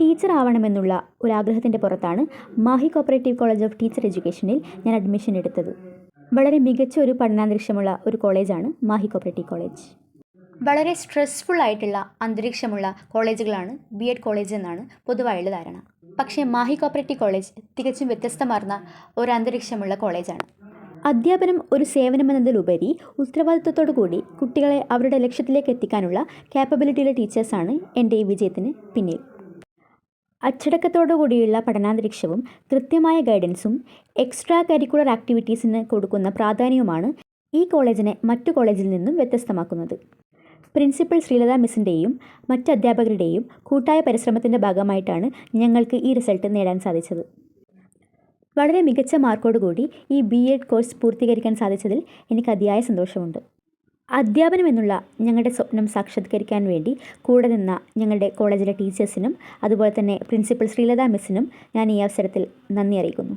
Teacher ആവണമെന്നുള്ള ഒരാഗ്രഹത്തിൻ്റെ പുറത്താണ് Mahe cooperative college of teacher എഡ്യൂക്കേഷനിൽ ഞാൻ അഡ്മിഷൻ എടുത്തത്. വളരെ മികച്ച ഒരു പഠനാന്തരീക്ഷമുള്ള ഒരു കോളേജാണ് മാഹി കോപ്പറേറ്റീവ് കോളേജ്. വളരെ സ്ട്രെസ്ഫുൾ ആയിട്ടുള്ള അന്തരീക്ഷമുള്ള കോളേജുകളാണ് BEd കോളേജ് എന്നാണ് പൊതുവായുള്ള ധാരണ. പക്ഷേ മാഹി കോപ്പറേറ്റീവ് കോളേജ് തികച്ചും വ്യത്യസ്തമാർന്ന ഒരു അന്തരീക്ഷമുള്ള കോളേജാണ്. അധ്യാപനം ഒരു സേവനമെന്നതിലുപരി ഉത്തരവാദിത്വത്തോടു കൂടി കുട്ടികളെ അവരുടെ ലക്ഷ്യത്തിലേക്ക് എത്തിക്കാനുള്ള ക്യാപ്പബിലിറ്റിയുള്ള ടീച്ചേഴ്സാണ് എൻ്റെ ഈ വിജയത്തിന് പിന്നിൽ. അച്ചടക്കത്തോടു കൂടിയുള്ള പഠനാന്തരീക്ഷവും കൃത്യമായ ഗൈഡൻസും എക്സ്ട്രാ കരിക്കുലർ ആക്ടിവിറ്റീസിന് കൊടുക്കുന്ന പ്രാധാന്യവുമാണ് ഈ കോളേജിനെ മറ്റു കോളേജിൽ നിന്നും വ്യത്യസ്തമാക്കുന്നത്. പ്രിൻസിപ്പൽ ശ്രീലത മിസ്സിൻ്റെയും മറ്റ് അധ്യാപകരുടെയും കൂട്ടായ പരിശ്രമത്തിൻ്റെ ഭാഗമായിട്ടാണ് ഞങ്ങൾക്ക് ഈ റിസൾട്ട് നേടാൻ സാധിച്ചത്. വളരെ മികച്ച മാർക്കോടുകൂടി ഈ BEd കോഴ്സ് പൂർത്തീകരിക്കാൻ സാധിച്ചതിൽ എനിക്ക് അതിയായ സന്തോഷമുണ്ട്. അധ്യാപനം എന്നുള്ള ഞങ്ങളുടെ സ്വപ്നം സാക്ഷാത്കരിക്കാൻ വേണ്ടി കൂടെ നിന്ന ഞങ്ങളുടെ കോളേജിലെ ടീച്ചേഴ്സിനും അതുപോലെ തന്നെ പ്രിൻസിപ്പൽ ശ്രീലത മിസ്സിനും ഞാൻ ഈ അവസരത്തിൽ നന്ദി അറിയിക്കുന്നു.